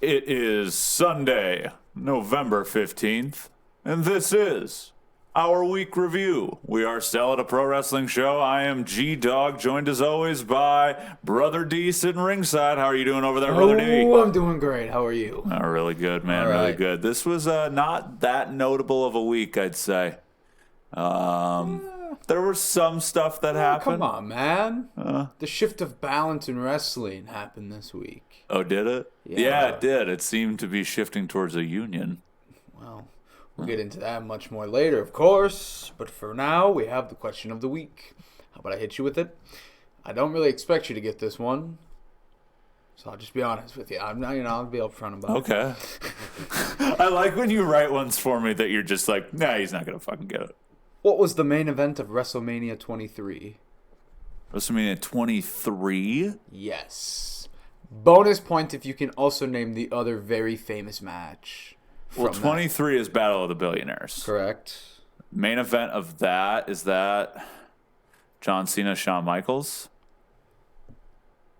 It is Sunday, November 15th, and this is our week review. We are still at a pro wrestling show. I am G-Dogg, joined as always by Brother D sitting ringside. How are you doing over there, Brother D? Oh, I'm doing great. How are you? Oh, really good, man. All right. Really good. This was not that notable of a week, I'd say. There was some stuff that happened. Come on, man. The shift of balance in wrestling happened this week. Oh, did it? Yeah, it did. It seemed to be shifting towards a union. Well, we'll get into that much more later, of course. But for now, we have the question of the week. How about I hit you with it? I don't really expect you to get this one. So I'll just be honest with you. I'll be upfront about it. Okay. I like when you write ones for me that you're just like, nah, he's not going to fucking get it. What was the main event of WrestleMania 23? WrestleMania 23? Yes. Bonus point if you can also name the other very famous match. Well, 23 is Battle of the Billionaires. Correct. Main event of that, is that John Cena, Shawn Michaels?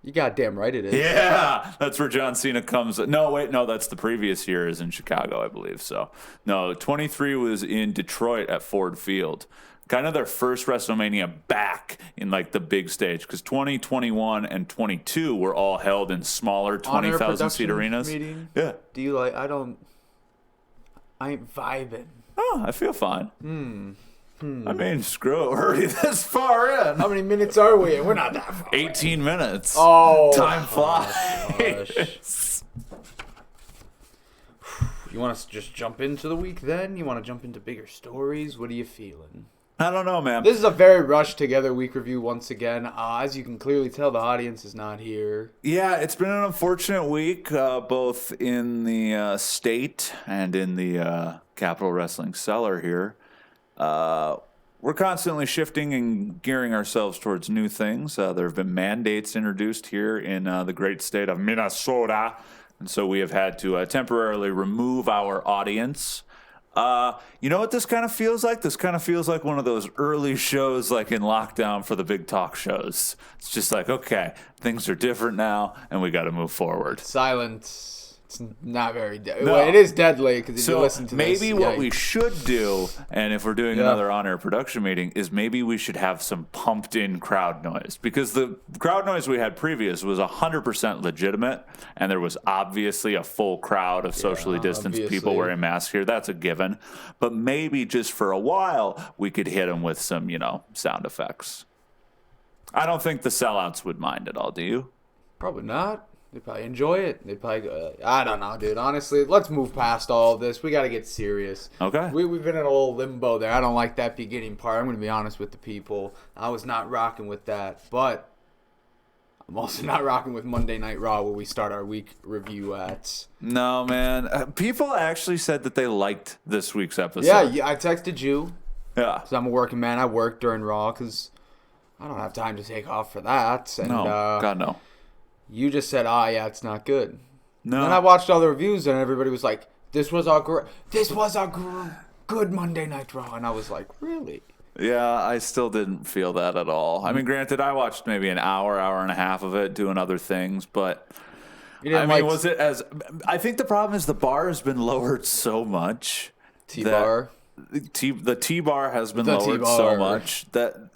You goddamn right it is. Yeah, that's where John Cena comes. No, wait, no, that's the previous year is in Chicago, I believe. So, no, 23 was in Detroit at Ford Field. Kind of their first WrestleMania back in like the big stage because 2021 and 22 were all held in smaller 20,000 seat arenas. Meeting? Yeah. Do you like? I ain't vibing. Oh, I feel fine. I mean, screw it. We're already this far in. How many minutes are we? We're not that far. 18 minutes. Oh, Time flies. You want us to just jump into the week then? You want to jump into bigger stories? What are you feeling? I don't know, man. This is a very rushed together week review once again. As you can clearly tell, the audience is not here. Yeah, it's been an unfortunate week, both in the state and in the Capital Wresting Cellar here. We're constantly shifting and gearing ourselves towards new things. There have been mandates introduced here in the great state of Minnesota, and so we have had to temporarily remove our audience. You know what this kind of feels like? This kind of feels like one of those early shows like in lockdown for the big talk shows. It's just like, okay, things are different now, and we got to move forward. Silence. It's not very deadly. No. Well, it is deadly because if you listen to maybe this. What we should do, and if we're doing another on-air production meeting, is maybe we should have some pumped-in crowd noise. Because the crowd noise we had previous was 100% legitimate, and there was obviously a full crowd of socially distanced people wearing masks here. That's a given. But maybe just for a while, we could hit them with some, sound effects. I don't think the sellouts would mind at all, do you? Probably not. They probably enjoy it. They probably I don't know, dude. Honestly, let's move past all of this. We got to get serious. Okay. We've been in a little limbo there. I don't like that beginning part. I'm going to be honest with the people. I was not rocking with that. But I'm also not rocking with Monday Night Raw where we start our week review at. No, man. People actually said that they liked this week's episode. Yeah, I texted you. Yeah. Because I'm a working man. I work during Raw because I don't have time to take off for that. And, No, God, no. You just said, yeah, it's not good. No. Then I watched all the reviews and everybody was like, this was a good Monday Night Raw. And I was like, really? Yeah, I still didn't feel that at all. I mean, granted, I watched maybe an hour and a half of it doing other things, but was it as... I think the problem is the bar has been lowered so much. T-bar? The T-bar has been lowered so much that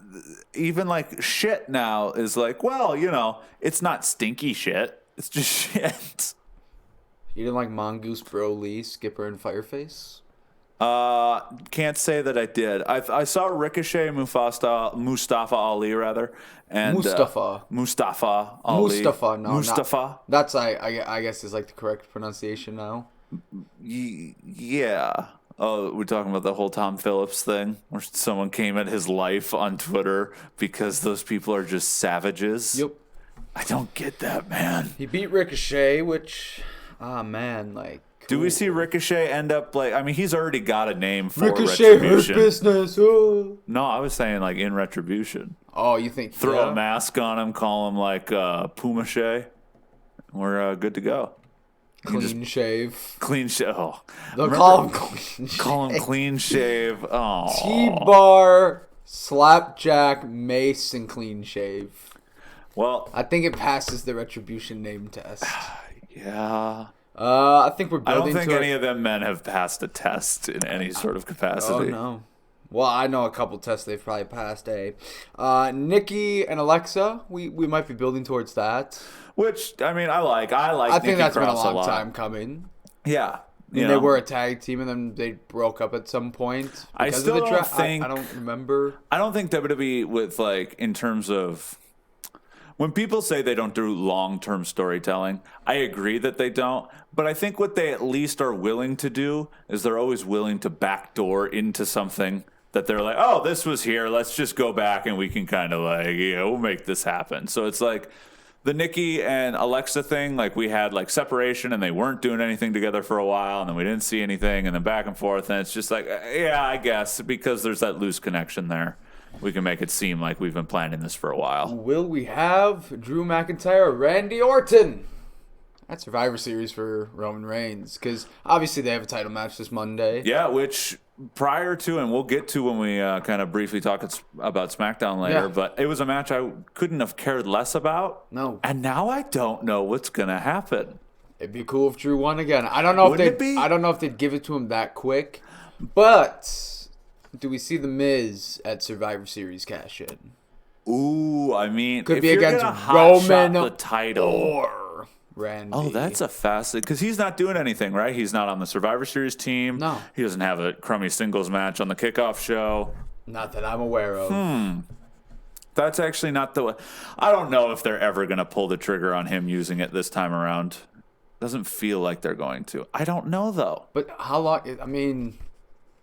even like shit now is like, well, it's not stinky shit. It's just shit. You didn't like Mongoose, Broly, Skipper, and Fireface? Can't say that I did. I saw Ricochet, Mustafa Ali, rather, and Mustafa Ali. Mustafa. No, Mustafa. That's I guess is like the correct pronunciation now. Yeah. Oh, we're talking about the whole Tom Phillips thing, where someone came at his life on Twitter because those people are just savages. Yep. I don't get that, man. He beat Ricochet, which, man, like. Cool. Do we see Ricochet end up like? I mean, he's already got a name for Ricochet Retribution. Hurt Business. Oh. No, I was saying like in Retribution. Oh, you think throw a mask on him, call him like Pumache. We're good to go. Clean shave. Clean shave. Oh. They'll call him clean shave. Call him clean shave. Oh. T-bar, slapjack, mace, and clean shave. Well, I think it passes the Retribution name test. Yeah. I think we're I building. don't think any of them men have passed a test in any sort of capacity. Oh no. Well, I know a couple tests they've probably passed. Nikki and Alexa, we might be building towards that. Which I mean, I like. I think Nikki that's been a long time coming. Yeah. They were a tag team, and then they broke up at some point. I still don't think. I don't remember. I don't think WWE with in terms of when people say they don't do long-term storytelling. I agree that they don't, but I think what they at least are willing to do is they're always willing to backdoor into something that they're like, oh, this was here. Let's just go back and we can kind of we'll make this happen. So it's like. The Nikki and Alexa thing, we had separation and they weren't doing anything together for a while, and then we didn't see anything, and then back and forth, and it's just yeah, I guess because there's that loose connection there, we can make it seem like we've been planning this for a while. Will we have Drew McIntyre or Randy Orton at Survivor Series for Roman Reigns? Because obviously they have a title match this Monday. Yeah, which prior to, and we'll get to when we kind of briefly talk about SmackDown later, but it was a match I couldn't have cared less about. No. And now I don't know what's going to happen. It'd be cool if Drew won again. I don't know I don't know if they'd give it to him that quick, but do we see The Miz at Survivor Series cash in? Ooh, I mean, could if be you're against Roman the title or Randy. Oh, that's a fascinating, because he's not doing anything, right? He's not on the Survivor Series team. No. He doesn't have a crummy singles match on the kickoff show. Not that I'm aware of. That's actually not the way. I don't know if they're ever going to pull the trigger on him using it this time around. Doesn't feel like they're going to. I don't know, though. But how long? I mean,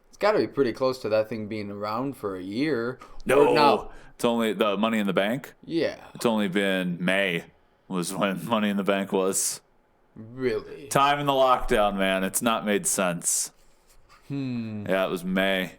it's got to be pretty close to that thing being around for a year. No. It's only the Money in the Bank. Yeah. It's only been May was when Money in the Bank was. Really? Time in the lockdown, man. It's not made sense. Yeah, it was May.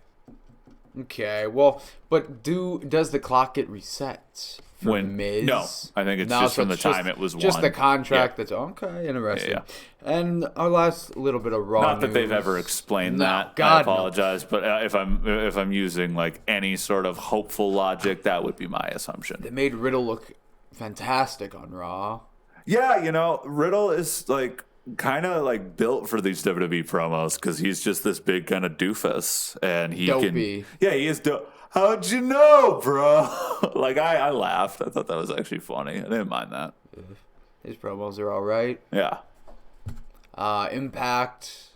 Okay, well, but does the clock get reset for Miz? No, I think it's just from the time it was won. Just the contract that's okay, interesting. Yeah. And our last little bit of Raw Not that news. they've ever explained that. God, I apologize, but if I'm using any sort of hopeful logic, that would be my assumption. They made Riddle look fantastic on Raw. Yeah, Riddle is kind of built for these WWE promos because he's just this big kind of doofus, and he Dopey. Yeah, he is dope. How'd you know, bro? I laughed. I thought that was actually funny. I didn't mind that. His promos are all right. Yeah. Impact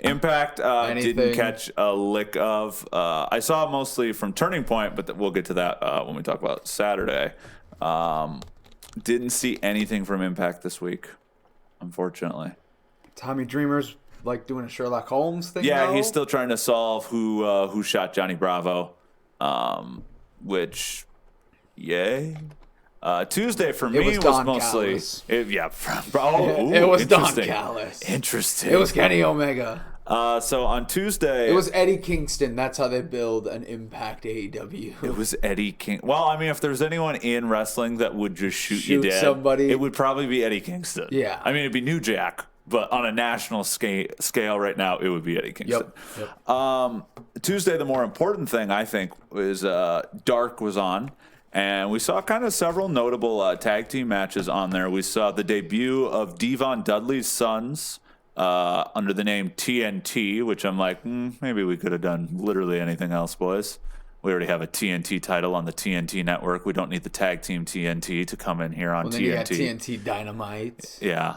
didn't catch a lick of. I saw mostly from Turning Point, but we'll get to that when we talk about Saturday. Didn't see anything from Impact this week, unfortunately. Tommy Dreamer's doing a Sherlock Holmes thing. Yeah, though? he's still trying to solve who shot Johnny Bravo, which, yay. Tuesday for me was mostly it was Don Callis. Interesting. It was Kenny Omega. So on Tuesday, it was Eddie Kingston. That's how they build an Impact AEW. It was Eddie King. Well, I mean, if there's anyone in wrestling that would just shoot you dead, somebody, it would probably be Eddie Kingston. Yeah. I mean, it'd be New Jack, but on a national scale right now, it would be Eddie Kingston. Yep. Tuesday, the more important thing I think was Dark was on. And we saw kind of several notable tag team matches on there. We saw the debut of Devon Dudley's sons under the name TNT, which I'm like, maybe we could have done literally anything else, boys. We already have a TNT title on the TNT network. We don't need the tag team TNT to come in here on TNT. You got TNT Dynamite. Yeah,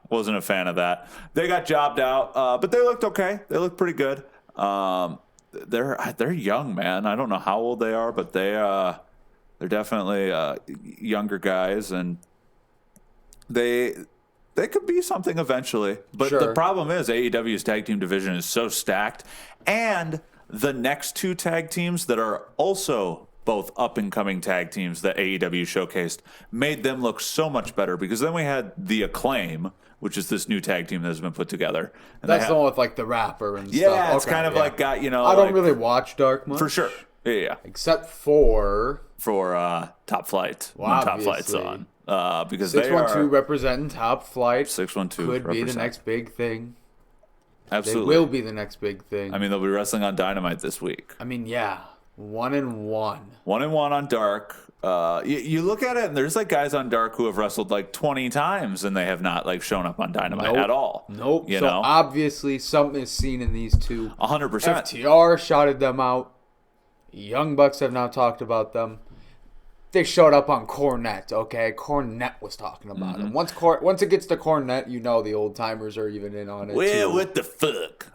wasn't a fan of that. They got jobbed out, but they looked okay. They looked pretty good. They're young, man. I don't know how old they are, but they're definitely younger guys, and they could be something eventually. But the problem is AEW's tag team division is so stacked, and the next two tag teams that are also both up-and-coming tag teams that AEW showcased made them look so much better, because then we had the Acclaim, which is this new tag team that has been put together. And that's the one with the rapper and stuff. Yeah, it's kind of got, I don't really watch Dark much. For sure. Yeah. Except for Top Flight. Well, when Top Flight's on. Because 612 representing Top Flight. 612 could be the next big thing. Absolutely. They will be the next big thing. I mean, they'll be wrestling on Dynamite this week. I mean, yeah. 1-1. 1-1 on Dark. You look at it, and there's like guys on Dark who have wrestled like 20 times, and they have not like shown up on Dynamite at all. Nope. You so know? obviously something is seen in these two. 100%. FTR shouted them out. Young Bucks have now talked about them. They showed up on Cornette, okay? Cornette was talking about them. Once it gets to Cornette, you know the old timers are even in on it. Well, too. what the fuck?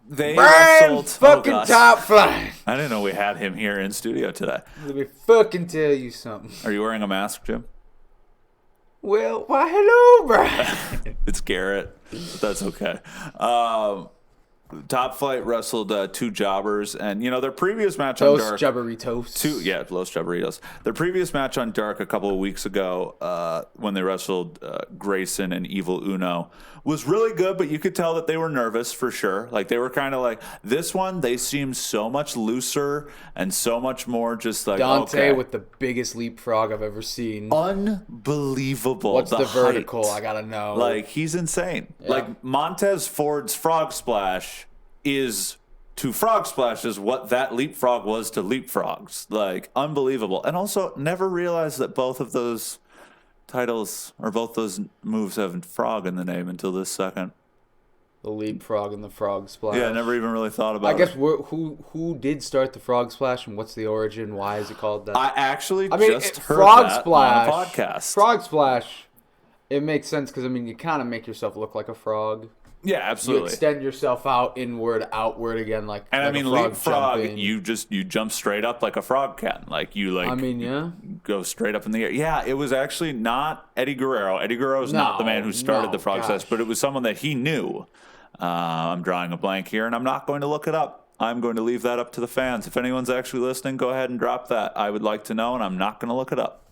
They Brian wrestled. fucking gosh. Top Flight. I didn't know we had him here in studio today. Let me fucking tell you something. Are you wearing a mask, Jim? Well, why hello, Brian. It's Garrett. But that's okay. Top Flight wrestled two jobbers, and their previous match on Dark. Jabberritos. Los Jabberitos. Their previous match on Dark a couple of weeks ago, when they wrestled Grayson and Evil Uno, was really good, but you could tell that they were nervous for sure. Like they were kind of like this one. They seemed so much looser and so much more just like Dante with the biggest leapfrog I've ever seen. Unbelievable. What's the vertical? Height. I gotta know. Like he's insane. Yeah. Like Montez Ford's frog splash is to frog splashes what that leapfrog was to leapfrogs. Like unbelievable. And also never realized that both of those titles or both those moves have frog in the name until this second. The leapfrog and the frog splash. Yeah, I never even really thought about it. I guess who did start the frog splash and what's the origin? Why is it called that? I actually just heard frog that splash, on a podcast. Frog splash, it makes sense because, you kind of make yourself look like a frog. Yeah, absolutely. You extend yourself out, inward, outward again, like. And like a frog leapfrog, jumping. you jump straight up like a frog can. Like you go straight up in the air. Yeah, it was actually not Eddie Guerrero. Eddie Guerrero's not the man who started the frog splash, but it was someone that he knew. I'm drawing a blank here, and I'm not going to look it up. I'm going to leave that up to the fans. If anyone's actually listening, go ahead and drop that. I would like to know, and I'm not going to look it up.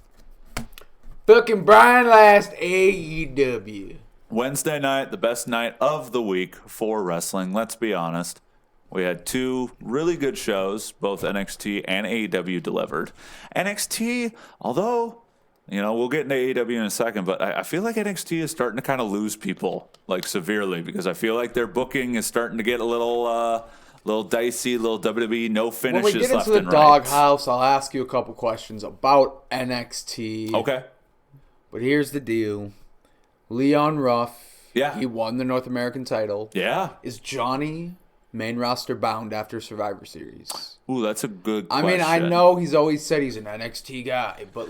Fucking Brian Last, AEW. Wednesday night, the best night of the week for wrestling. Let's be honest. We had two really good shows, both NXT and AEW delivered. NXT, although, we'll get into AEW in a second, but I feel like NXT is starting to kind of lose people, like severely, because I feel like their booking is starting to get a little dicey, little WWE, no finishes left and right. When we get into the doghouse, I'll ask you a couple questions about NXT. Okay. But here's the deal. Leon Ruff, yeah, he won the North American title. Yeah. Is Johnny main roster bound after Survivor Series? Ooh, that's a good question. I know he's always said he's an NXT guy, but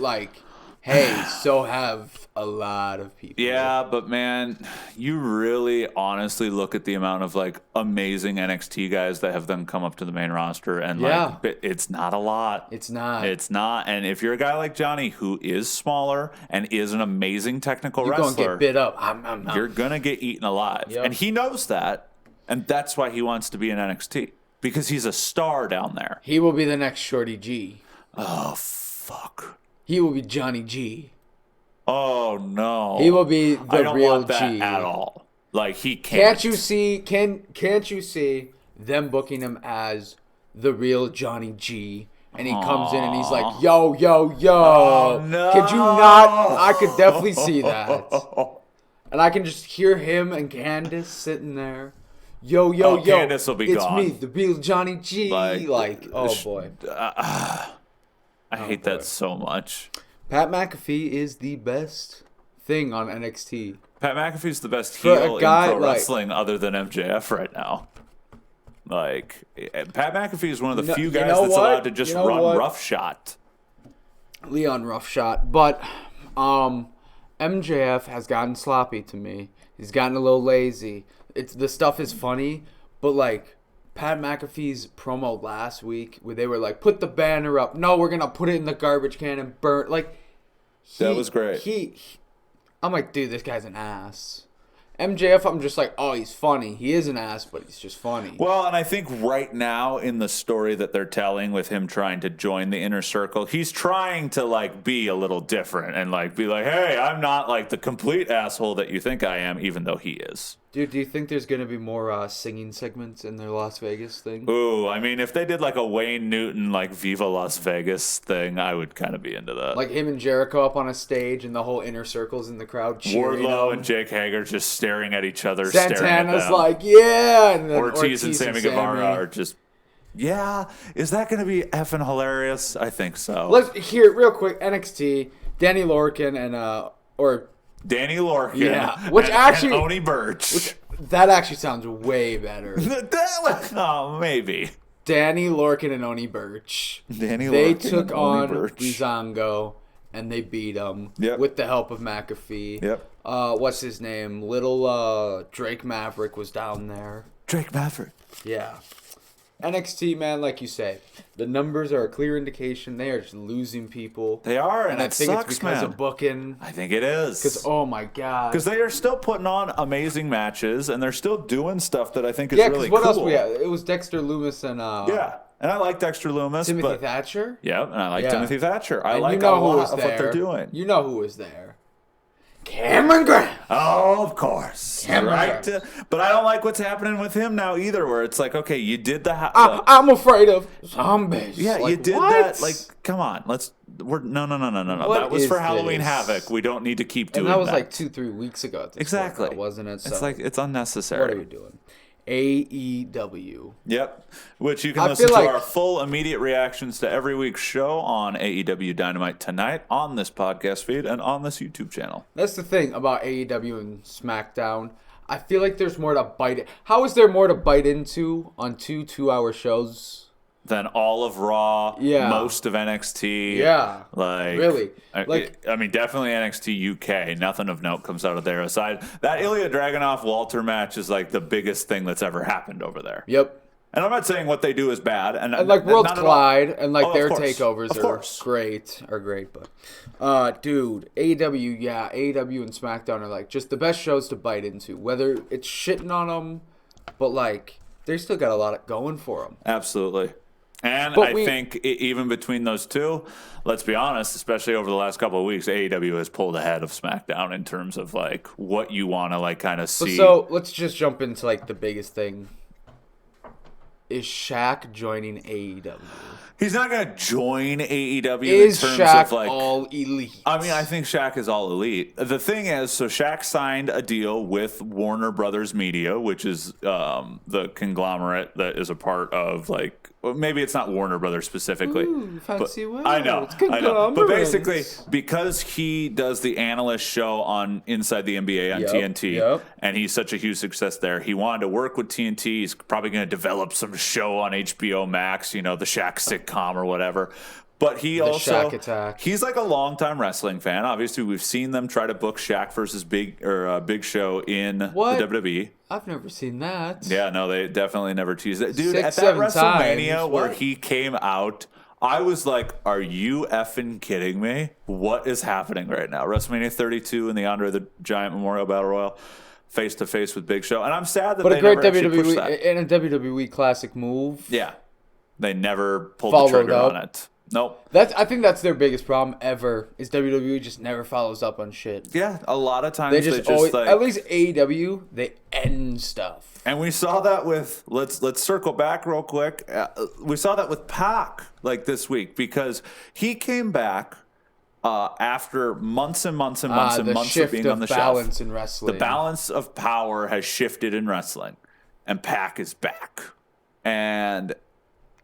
hey, so have a lot of people. Yeah, but man, you really honestly look at the amount of amazing NXT guys that have then come up to the main roster, and it's not a lot. It's not. And if you're a guy like Johnny who is smaller and is an amazing technical wrestler, you're gonna get bit up. You're gonna get eaten alive, and he knows that, and that's why he wants to be in NXT because he's a star down there. He will be the next Shorty G. Oh fuck. He will be Johnny G. Oh no. He will be the I don't real want that G at all. He can't. Can't you see? Can't you see them booking him as the real Johnny G? And he comes in and he's like, yo. Oh, no. Could you not? I could definitely see that. And I can just hear him and Candace sitting there. Yo. Candace will be gone. It's me, the real Johnny G. Oh boy. I hate that so much. Pat McAfee is the best thing on NXT. Pat McAfee's the best heel in pro wrestling other than MJF right now. Pat McAfee is one of the few guys that's allowed to just run roughshod. Leon roughshod. But MJF has gotten sloppy to me. He's gotten a little lazy. The stuff is funny, but Pat McAfee's promo last week where they were like, put the banner up. No, we're going to put it in the garbage can and burn. That was great. I'm like, dude, this guy's an ass. MJF, I'm just like, oh, he's funny. He is an ass, but he's just funny. Well, and I think right now in the story that they're telling with him trying to join the inner circle, he's trying to be a little different and be like, hey, I'm not the complete asshole that you think I am, even though he is. Dude, do you think there's going to be more singing segments in their Las Vegas thing? Ooh, if they did a Wayne Newton Viva Las Vegas thing, I would kind of be into that. Him and Jericho up on a stage and the whole inner circle's in the crowd cheering. Wardlow and Jake Hager just staring at each other. Santana's staring at them. yeah. And then Ortiz and Sammy Guevara are just Yeah, is that going to be effing hilarious? I think so. Let's hear real quick. NXT, Danny Lorcan or Danny Lorcan, yeah, which actually and Oni Birch. That actually sounds way better. Oh, maybe. Danny Lorcan and Oni Birch. They took on Breezango and they beat him with the help of McAfee. Yep. What's his name? Little Drake Maverick was down there. Drake Maverick. Yeah. NXT, man, like you say, the numbers are a clear indication they are just losing people. They are, and I it think sucks, it's because man. of booking. I think it is. Because, oh my God. Because they are still putting on amazing matches, and they're still doing stuff that I think is really cool. Yeah, because what else we had? It was Dexter Loomis and... yeah, and I like Dexter Loomis. Timothy Thatcher? Yeah, and I like Timothy Thatcher. I and like you know a lot of what they're doing. You know who was there. Cameron Grimes. Oh, of course. Cameron Grimes. But I don't like what's happening with him now either, where it's like, okay, you did the... I'm afraid of zombies. Yeah, like, you did what? that. Like, come on. No. That was for Halloween Havoc. We don't need to keep doing that. And that was like 2-3 weeks ago at this exactly. point, wasn't it? So it's like, it's unnecessary. What are you doing? AEW. Yep. Which you can listen to our full immediate reactions to every week's show on AEW Dynamite tonight on this podcast feed and on this YouTube channel. That's the thing about AEW and SmackDown. I feel like there's more to bite. How is there more to bite into on 2-hour shows? Than all of Raw, most of NXT. Yeah. Like, really? I mean, definitely NXT UK. Nothing of note comes out of there aside. That Ilya Dragunov Walter match is like the biggest thing that's ever happened over there. Yep. And I'm not saying what they do is bad. And like Worlds Collide and like their takeovers are great. But, dude, AEW, AEW and SmackDown are like just the best shows to bite into. Whether it's shitting on them, but like they still got a lot going for them. Absolutely. And I think even between those two, let's be honest, especially over the last couple of weeks, AEW has pulled ahead of SmackDown in terms of like what you want to like kind of see. So let's just jump into like the biggest thing. Is Shaq joining AEW? He's not going to join AEW is in terms Shaq of like all elite. I mean, I think Shaq is all elite. The thing is, so Shaq signed a deal with Warner Brothers Media, which is the conglomerate that is a part of like. Well, maybe it's not Warner Brothers specifically. Ooh, fancy words. I know. But basically, because he does the analyst show on Inside the NBA on TNT, and he's such a huge success there, he wanted to work with TNT. He's probably going to develop some show on HBO Max, you know, the Shaq sitcom or whatever. But he also, he's like a longtime wrestling fan. Obviously, we've seen them try to book Shaq versus Big Show in the WWE. I've never seen that. Yeah, no, they definitely never teased it. Dude, at that WrestleMania where he came out, I was like, are you effing kidding me? What is happening right now? WrestleMania 32 in the Andre the Giant Memorial Battle Royal, face-to-face with Big Show. And I'm sad that they never actually pushed that. And a WWE classic move. Yeah. They never pulled the trigger on it. Nope. I think that's their biggest problem ever. Is WWE just never follows up on shit. Yeah, a lot of times they just always, like, at least AEW, they end stuff. And we saw that with let's circle back real quick. We saw that with Pac like this week because he came back after months and months and months and months of being on the shelf. The balance in wrestling. The balance of power has shifted in wrestling, and Pac is back, and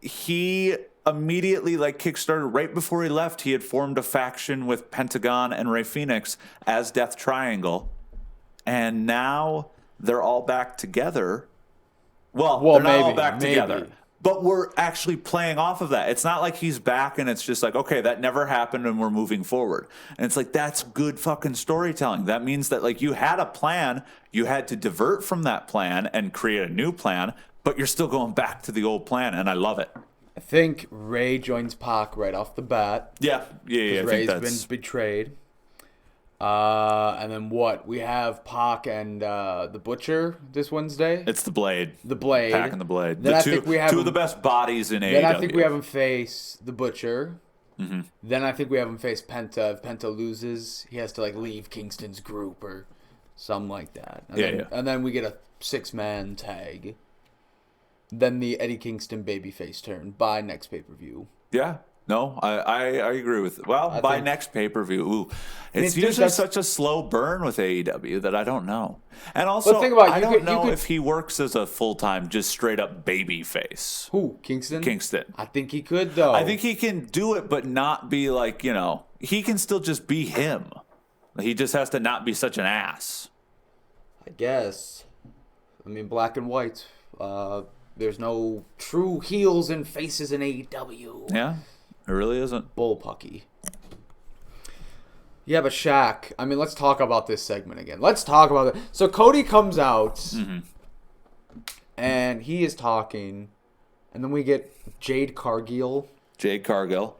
he immediately like kickstarted right before he left. He had formed a faction with Pentagon and Rey Fenix as Death Triangle, and now they're all back together. Well, they're not all back together, but we're actually playing off of that. It's not like he's back and it's just like, okay, that never happened and we're moving forward. And it's like, that's good fucking storytelling. That means that like you had a plan, you had to divert from that plan and create a new plan, but you're still going back to the old plan, and I love it. I think Ray joins Pac right off the bat. Yeah. Ray's been betrayed. And then what? We have Pac and the Butcher this Wednesday. It's the Blade. The Blade. Pac and the Blade. Then two of the best bodies in AEW. Then I think we have him face the Butcher. Mm-hmm. Then I think we have him face Penta. If Penta loses, he has to like leave Kingston's group or something like that. And then we get a 6-man tag. Then the Eddie Kingston babyface turn by next pay-per-view. Yeah. No, I agree with it. Well, by next pay-per-view. Ooh, it's usually such a slow burn with AEW that I don't know. And also, think about it, I don't know if he works as a full-time, just straight-up baby face. Who? Kingston? Kingston. I think he could, though. I think he can do it, but not be like, he can still just be him. He just has to not be such an ass. I guess. I mean, black and white. There's no true heels and faces in AEW. Yeah, it really isn't. Bullpucky. Yeah, but Shaq. I mean, let's talk about this segment again. Let's talk about it. So Cody comes out, and he is talking, and then we get Jade Cargill. Jade Cargill.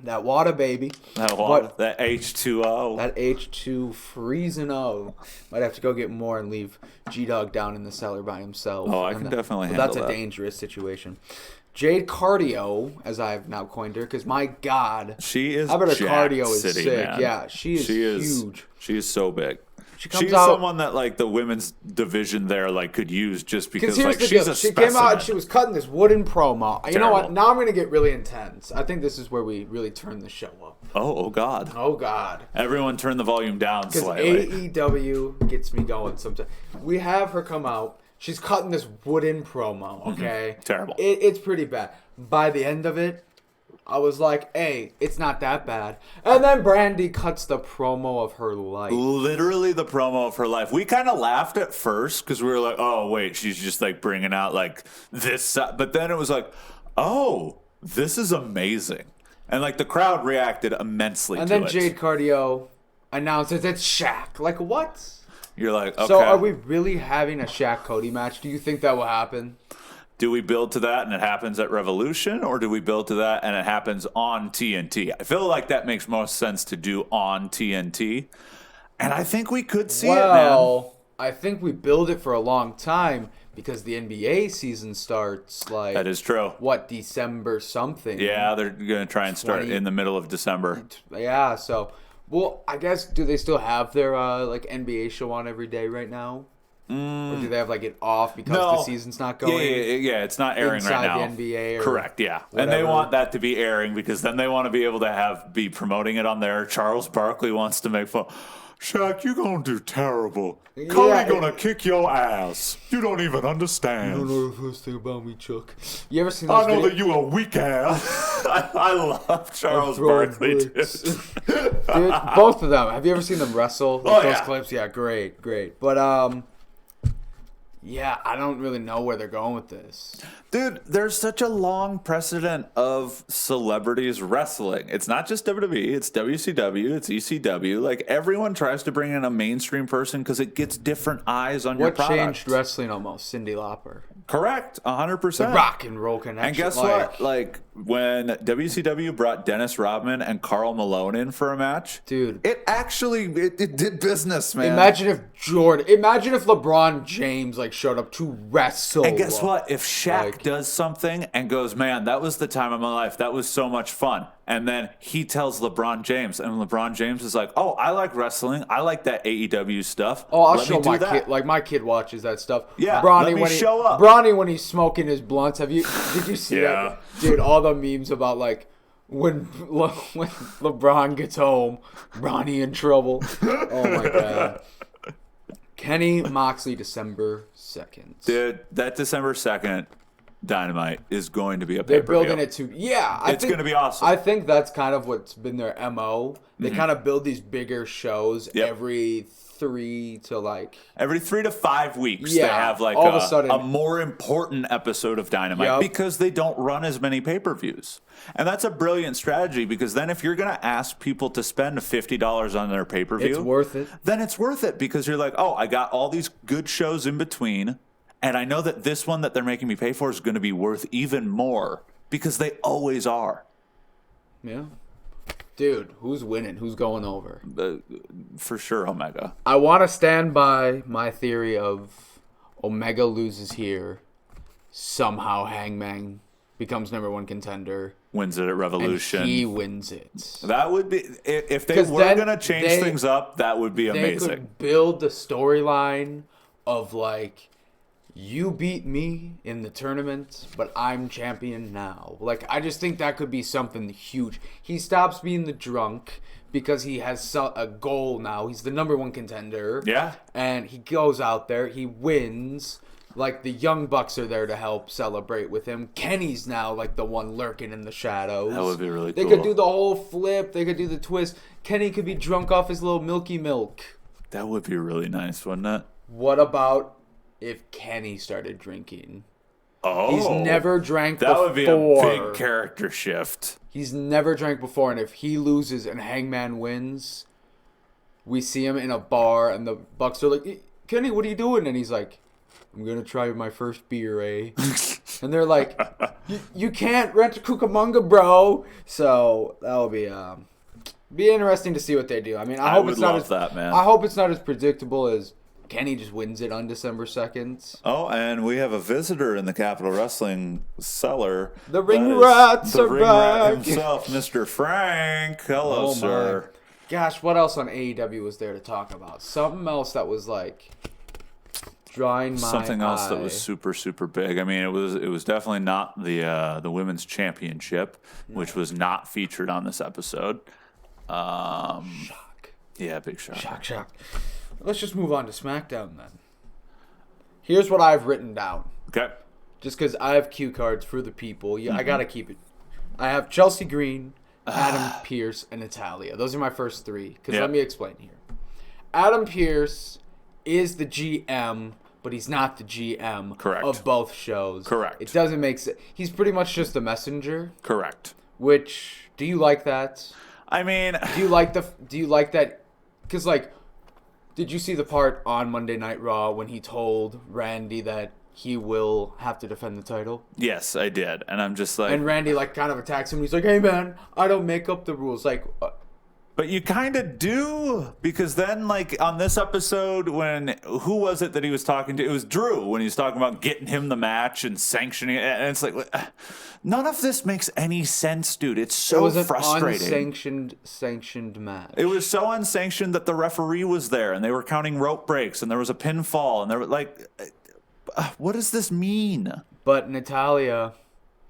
That water baby. That H2O. That H2 freezing O. Might have to go get more and leave G-Dogg down in the cellar by himself. Oh, I can definitely handle that. That's a dangerous situation. Jade Cardio, as I've now coined her, because my God. She is I bet her Jack cardio is City, sick. man. Yeah, she is huge. She is so big. She's someone that like the women's division there could use just because like she's a she specimen. came out and she was cutting this wooden promo. Terrible. You know what? Now I'm gonna get really intense. I think this is where we really turn the show up. Oh God. Oh God. Everyone turn the volume down slightly. AEW gets me going sometimes. We have her come out. She's cutting this wooden promo. Okay. Terrible. It's pretty bad. By the end of it, I was like, hey, it's not that bad. And then Brandy cuts the promo of her life. Literally the promo of her life. We kind of laughed at first because we were like, oh, wait, she's just like bringing out like this. But then it was like, oh, this is amazing. And like the crowd reacted immensely to it. And then Jade Cardio announces it's Shaq. Like, what? You're like, okay. So are we really having a Shaq Cody match? Do you think that will happen? Do we build to that and it happens at Revolution, or do we build to that and it happens on TNT? I feel like that makes most sense to do on TNT. And I think we could see it, man. Well, I think we build it for a long time because the NBA season starts like... That is true. What, December something? Yeah, they're going to try and start in the middle of December. Yeah, so... Well, I guess, do they still have their like NBA show on every day right now? Or do they have like it off because the season's not going? Yeah, it's not airing right now. Inside the NBA, or correct? Yeah, whatever. And they want that to be airing because then they want to be able to be promoting it on there. Charles Barkley wants to make fun. Shaq, you gonna do terrible. Cody gonna kick your ass. You don't even understand. You don't know the first thing about me, Chuck. You ever seen? I know that you a weak ass. I love Charles Barkley, dude. Dude, both of them. Have you ever seen them wrestle? Those clips, yeah, great. But yeah, I don't really know where they're going with this. Dude, there's such a long precedent of celebrities wrestling. It's not just WWE, it's WCW, it's ECW. Like, everyone tries to bring in a mainstream person because it gets different eyes on your product. What changed wrestling almost? Cyndi Lauper. Correct, 100%. The rock and roll connection. And guess what? Like, when WCW brought Dennis Rodman and Karl Malone in for a match, dude, it actually it did business, man. Imagine if LeBron James like showed up to wrestle. And guess what? If Shaq does something and goes, man, that was the time of my life. That was so much fun. And then he tells LeBron James, and LeBron James is like, oh, I like wrestling. I like that AEW stuff. Oh, I'll show my kid. Like, my kid watches that stuff. Yeah, Bronny, let me show up. Bronny, when he's smoking his blunts. Did you see Yeah. that? Dude, all the memes about, like, when LeBron gets home, Bronny in trouble. Oh, my God. Kenny Moxley, December 2nd. Dude, that December 2nd Dynamite is going to be a They're pay-per-view. building it to, it's going to be awesome. I think that's kind of what's been their MO. They kind of build these bigger shows every 3 to 5 weeks. They have like all of a sudden, a more important episode of Dynamite because they don't run as many pay-per-views. And that's a brilliant strategy because then if you're going to ask people to spend $50 on their pay-per-view, it's worth it. Then it's worth it because you're like, oh, I got all these good shows in between. And I know that this one that they're making me pay for is going to be worth even more because they always are. Yeah. Dude, who's winning? Who's going over? For sure, Omega. I want to stand by my theory of Omega loses here. Somehow Hangman becomes #1 contender. Wins it at Revolution. And he wins it. That would be... If they were going to change things up, that would be amazing. They could build the storyline of like... you beat me in the tournament, but I'm champion now. Like, I just think that could be something huge. He stops being the drunk because he has a goal now. He's the number one contender. Yeah. And he goes out there. He wins. Like, the Young Bucks are there to help celebrate with him. Kenny's now, like, the one lurking in the shadows. That would be really cool. They could do the whole flip. They could do the twist. Kenny could be drunk off his little Milky Milk. That would be really nice, wouldn't it? What about if Kenny started drinking? Oh. He's never drank before. That would be a big character shift. He's never drank before, and if he loses and Hangman wins, we see him in a bar, and the Bucks are like, Kenny, what are you doing? And he's like, I'm going to try my first beer, eh? And they're like, you can't rent a Cucamonga, bro. So that will be interesting to see what they do. I mean, I hope it's not I hope it's not as predictable as Kenny just wins it on December 2nd. Oh, and we have a visitor in the Capital Wrestling Cellar. The Ring Rats are rat back. himself, Mr. Frank. Hello, sir. Gosh, what else on AEW was there to talk about? Something else that was like drawing my Something else eye. that was super, super big. I mean, it was definitely not the women's championship, which was not featured on this episode. Shock. Yeah, big shock. Shock. Let's just move on to SmackDown then. Here's what I've written down. Okay. Just because I have cue cards for the people. Yeah, I got to keep it. I have Chelsea Green, Adam Pearce, and Natalya. Those are my first three. Because let me explain here. Adam Pearce is the GM, but he's not the GM of both shows. Correct. It doesn't make sense. He's pretty much just a messenger. Correct. Which, do you like that? I mean... Do you like that? Because, like... Did you see the part on Monday Night Raw when he told Randy that he will have to defend the title? Yes, I did. And I'm just like... And Randy, like, kind of attacks him. He's like, hey, man, I don't make up the rules. Like... But you kind of do, because then, like, on this episode, who was it that he was talking to? It was Drew, when he was talking about getting him the match and sanctioning it. And it's like, none of this makes any sense, dude. It's so frustrating. It was an unsanctioned match. It was so unsanctioned that the referee was there, and they were counting rope breaks, and there was a pinfall, and they were like, what does this mean? But Natalya...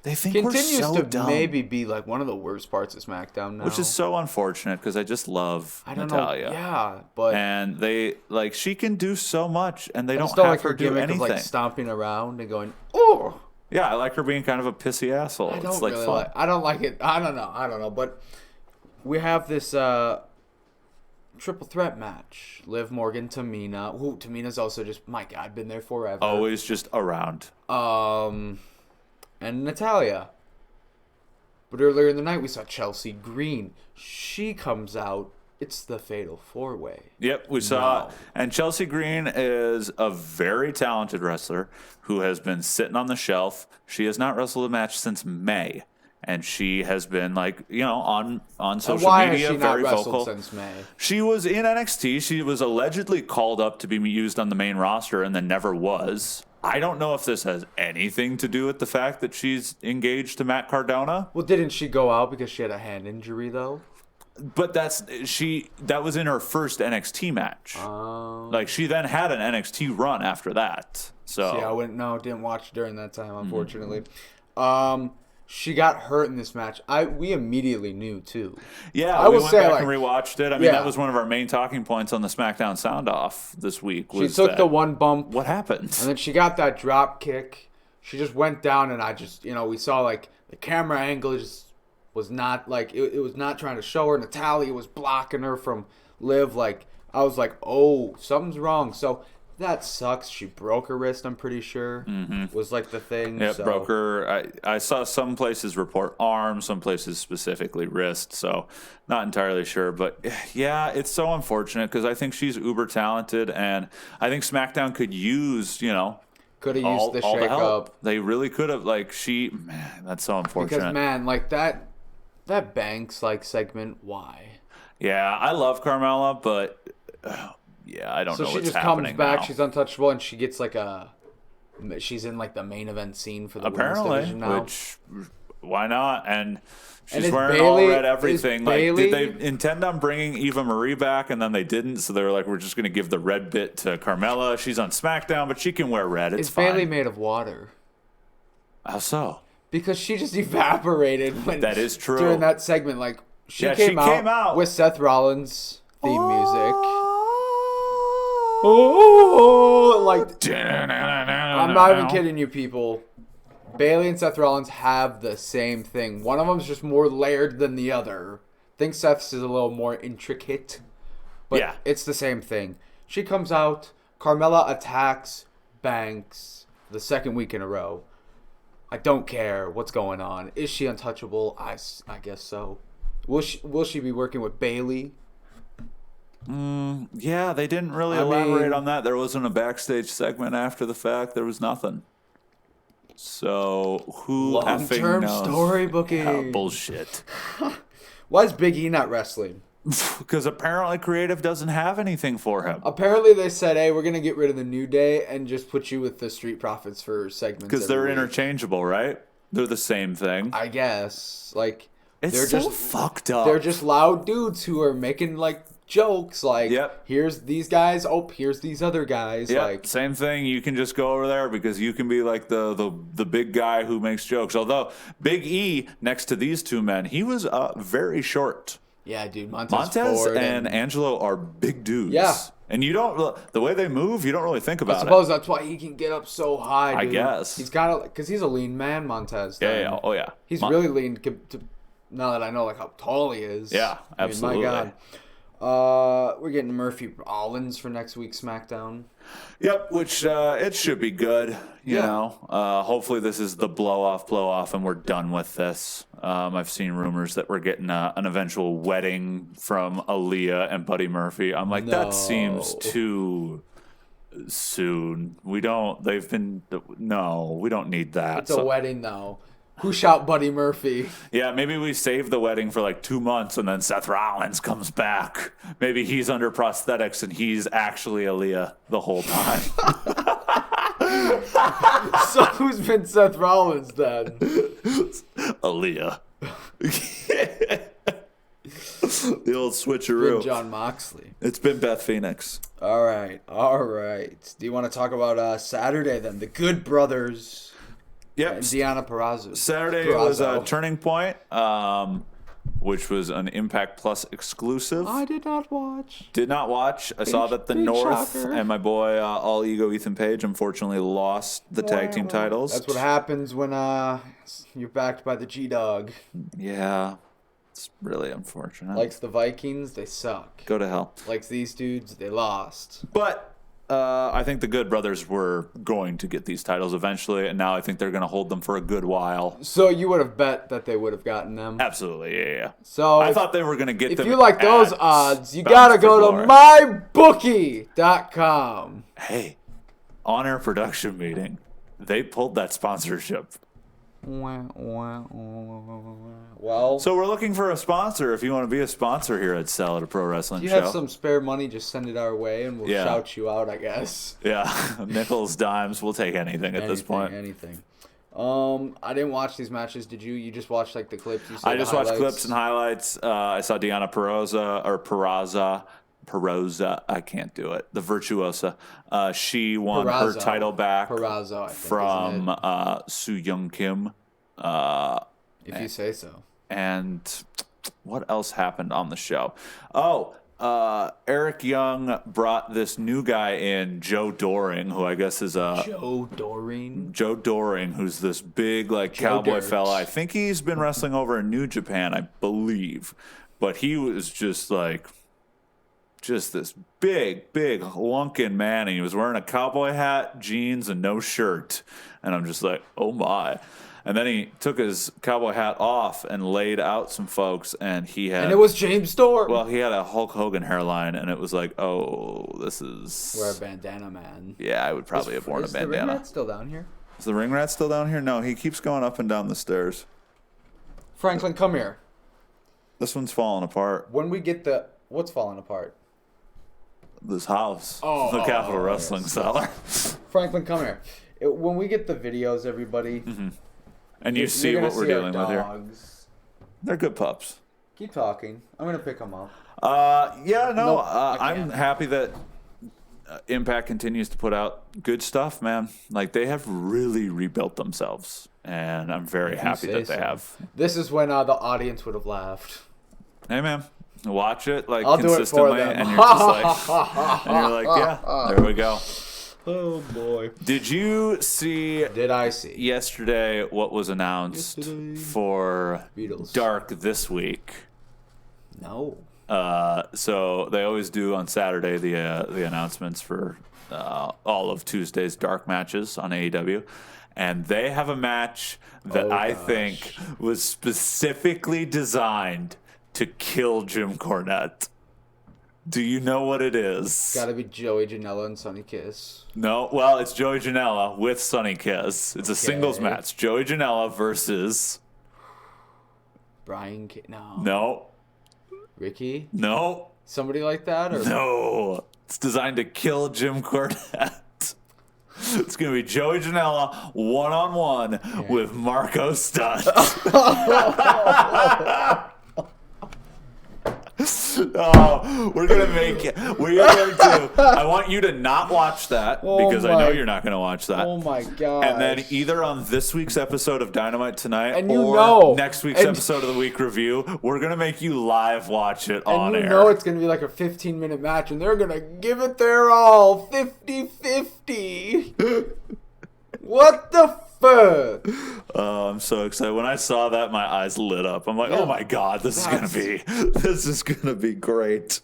They think continues we're so to dumb. Maybe be like one of the worst parts of SmackDown now, which is so unfortunate because I just love Natalya. Yeah, but and they like she can do so much, and they don't still have like her do gimmick anything. Of, like, stomping around and going, oh. Yeah, I like her being kind of a pissy asshole. It's like really fun. I don't like it. I don't know. But we have this triple threat match: Liv Morgan, Tamina. Who Tamina's also just my God, been there forever. Always just around. And Natalya. But earlier in the night, we saw Chelsea Green. She comes out. It's the Fatal 4-Way. Yep, we saw it. And Chelsea Green is a very talented wrestler who has been sitting on the shelf. She has not wrestled a match since May. And she has been, like, you know, on social media, very vocal. Why has she not wrestled since May? She was in NXT. She was allegedly called up to be used on the main roster and then never was. I don't know if this has anything to do with the fact that she's engaged to Matt Cardona. Well, didn't she go out because she had a hand injury, though? But that was in her first NXT match. Like, she then had an NXT run after that. So yeah, didn't watch during that time, unfortunately. She got hurt in this match. We immediately knew too. Yeah, we went back and rewatched it. I mean, that was one of our main talking points on the SmackDown Sound Off this week. She took the one bump. What happened? And then she got that drop kick. She just went down, and I just, we saw like the camera angle just was not like it was not trying to show her. Natalya was blocking her from Liv. Like, I was like, oh, something's wrong. So. That sucks. She broke her wrist, I'm pretty sure, was like the thing. Yeah, broke her. I saw some places report arm, some places specifically wrist, so not entirely sure. But, yeah, it's so unfortunate because I think she's uber talented, and I think SmackDown could use, could have used the shake-up. They really could have. Like, man, that's so unfortunate. Because, man, like that Banks, like, segment, why? Yeah, I love Carmella, but... yeah, I don't know what's happening. So she just comes back, she's untouchable, and she gets like she's in like the main event scene for the women's division now. Which why not? And she's is wearing Bayley- all red is everything. Like, Bayley- did they intend on bringing Eva Marie back, and then they didn't? So they were like, we're just going to give the red bit to Carmella. She's on SmackDown, but she can wear red. It's Is fine. Bayley made of water? How so? Because she just evaporated when That is true. during that segment. Like she Yeah, came out with Seth Rollins theme music. Oh, like I'm not even kidding you, people. Bayley and Seth Rollins have the same thing. One of them's just more layered than the other. I think Seth's is a little more intricate, but Yeah. it's the same thing. She comes out. Carmella attacks Banks the second week in a row. I don't care what's going on. Is she untouchable? I guess so. Will she be working with Bayley? Yeah, they didn't really elaborate on that. There wasn't a backstage segment after the fact. There was nothing. So who effing Long-term knows? story booking. Yeah, bullshit. Why is Big E not wrestling? Because apparently creative doesn't have anything for him. Apparently they said, hey, we're going to get rid of the New Day and just put you with the Street Profits for segments. Because they're every week. interchangeable, right? They're the same thing. I guess. Like, It's they're so just fucked up. They're just loud dudes who are making, like, jokes. Like, Yep. here's these guys. Oh, here's these other guys. Yeah, Like, same thing. You can just go over there because you can be like the big guy who makes jokes. Although Big E, next to these two men, he was very short. yeah, dude. Montez Ford and Angelo are big dudes. Yeah. And you don't, the way they move, you don't really think I about suppose that's why he can get up so high, I dude. guess. He's got to, because he's a lean man, Montez. it. then. Yeah. Oh, yeah. He's really lean now that I know like how tall he is. Yeah, absolutely. My God. We're getting Murphy Rollins for next week's SmackDown. Yep, which it should be good. You Yeah. know, hopefully this is the blow off, and we're done with this. I've seen rumors that we're getting an eventual wedding from Aaliyah and Buddy Murphy. I'm like, No. that seems too soon. We don't. They've been. No, we don't need that. It's a wedding though. Who shot Buddy Murphy? Yeah, maybe we save the wedding for like 2 months and then Seth Rollins comes back. Maybe he's under prosthetics and he's actually Aaliyah the whole time. So who's been Seth Rollins then? Aaliyah. The old switcheroo. John Moxley. It's been Beth Phoenix. All right. Do you want to talk about Saturday then? The Good Brothers. Yep. And Deonna Purrazzo. Saturday was a Turning Point, which was an Impact Plus exclusive. I did not watch. Did not watch. I saw that the big North shocker. and my boy All Ego Ethan Page unfortunately lost the tag team titles. That's what happens when you're backed by the G-Dogg. Yeah, it's really unfortunate. Likes the Vikings, they suck. Go to hell. Likes these dudes, they lost. But I think the Good Brothers were going to get these titles eventually, and now I think they're going to hold them for a good while. So you would have bet that they would have gotten them. Absolutely, yeah. So I thought they were going to get if them. you like those at odds, you Bound gotta for go to Glory. mybookie.com. Hey, on-air production meeting. They pulled that sponsorship. Well, So we're looking for a sponsor. If you want to be a sponsor here at Cellar, a pro wrestling if you show. have some spare money, just send it our way and we'll Yeah. shout you out, I guess. Yeah, nickels, dimes, we'll take anything at this point. Anything. I didn't watch these matches. Did you? You just watched like the clips? You saw I the just watched highlights? clips and highlights. I saw Deonna Purrazzo. I can't do it. The Virtuosa. She won her Purrazzo. title back Purrazzo, I think, from isn't it? Soo Young Kim. If you say so. And what else happened on the show? Oh, Eric Young brought this new guy in, Joe Doring, who I guess is Joe Doreen. Joe Doring, who's this big like Joe cowboy Dirt. fella. I think he's been wrestling over in New Japan, I believe. But he was just this big lunkin man, and he was wearing a cowboy hat, jeans, and no shirt. And I'm just like, oh my. And then he took his cowboy hat off and laid out some folks, and he had... And it was James Storm. Well, he had a Hulk Hogan hairline, and it was like, oh, this is... Wear a bandana, man. Yeah, I would probably have worn a Is the ring bandana. rat still down here? Is the ring rat still down here? No, he keeps going up and down the stairs. Franklin, come here. This one's falling apart. When we get what's falling apart? This house. Oh, The Capital oh, Wrestling yes. Cellar. Franklin, come here. When we get the videos, everybody, And you see what we're dealing with here. They're good pups. Keep talking. I'm going to pick them up. I'm happy that Impact continues to put out good stuff, man. Like, they have really rebuilt themselves, and I'm very happy that they have. This is when the audience would have laughed. Hey, man, watch it like I'll consistently, do it for them. and you're just like, yeah, there we go. Oh boy! Did you see? Did I see yesterday what was announced for Beatles. Dark this week? No. So they always do on Saturday the announcements for all of Tuesday's Dark matches on AEW, and they have a match that I think was specifically designed to kill Jim Cornette. Do you know what it is? Gotta be Joey Janela and Sonny Kiss. No, well, it's Joey Janela with Sonny Kiss. It's a singles match. Joey Janela versus Brian No. No. Ricky? No. Somebody like that? Or no. It's designed to kill Jim Cornette. It's going to be Joey Janela one-on-one with Marco Stunt. We're going to make it. We are going to. I want you to not watch that because I know you're not going to watch that. Oh, my God. And then either on this week's episode of Dynamite Tonight next week's episode of the Week Review, we're going to make you live watch it on air. And you know it's going to be like a 15-minute match, and they're going to give it their all, 50-50. What the fuck? I'm so excited. When I saw that, my eyes lit up. I'm like, oh my God, this is gonna be great.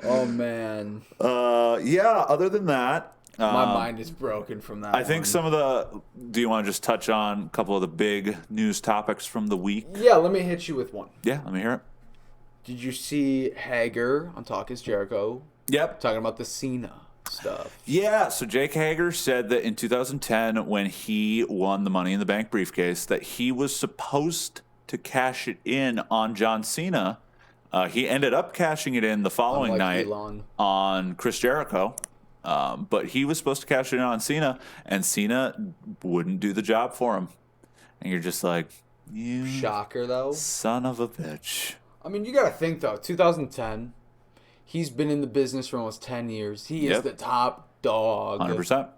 Oh man. Other than that, my mind is broken from that. I think some of the. Do you want to just touch on a couple of the big news topics from the week? Yeah, let me hit you with one. Yeah, let me hear it. Did you see Hager on Talk Is Jericho? Yep. Talking about the Cena stuff. Yeah, so Jake Hager said that in 2010, when he won the Money in the Bank briefcase, that he was supposed to cash it in on John Cena. He ended up cashing it in the following night on Chris Jericho. But he was supposed to cash it in on Cena, and Cena wouldn't do the job for him. And you're just like, you shocker, though. Son of a bitch. I mean, you got to think, though, 2010... He's been in the business for almost 10 years. He is the top dog. 100%.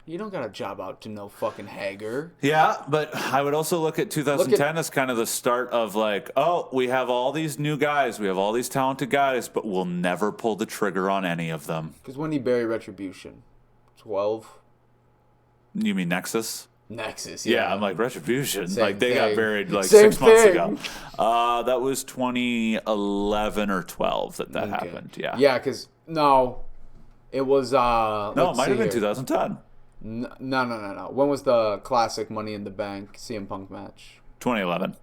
You don't got a job out to no fucking Hager. Yeah, but I would also look at 2010 as kind of the start of like, oh, we have all these new guys. We have all these talented guys, but we'll never pull the trigger on any of them. Because when he buried Retribution? 12? You mean Nexus? Nexus, yeah. I'm like, Retribution. Same like, they thing. got buried like Same 6 months thing. ago. That was 2011 or 12 that happened. Yeah. Yeah, because, no, it was, no, it might have been 2010. No. When was the classic Money in the Bank CM Punk match? 2011.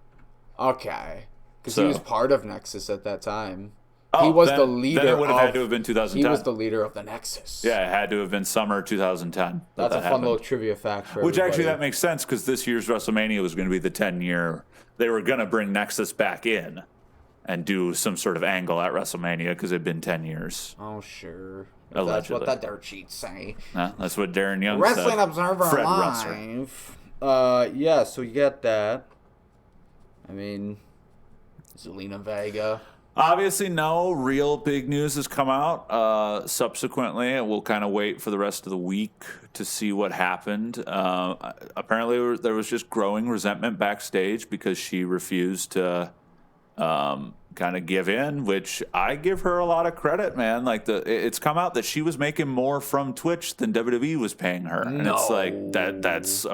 Okay. Because he was part of Nexus at that time. Oh, he was the leader. Then it would have had to have been 2010. He was the leader of the Nexus. Yeah, it had to have been summer 2010. That's a fun little trivia fact for Which everybody. actually that makes sense because this year's WrestleMania was going to be the 10-year. They were going to bring Nexus back in and do some sort of angle at WrestleMania because it'd been 10 years. Oh, sure. Allegedly. That's what the dirt sheets say. That's what Darren Young Wrestling said. Observer Fred Live. Yeah, so you get that. I mean, Zelina Vega. Obviously, no real big news has come out. Subsequently, we'll kind of wait for the rest of the week to see what happened. Apparently, there was just growing resentment backstage because she refused to kind of give in, which I give her a lot of credit, man. Like it's come out that she was making more from Twitch than WWE was paying her, and it's like that's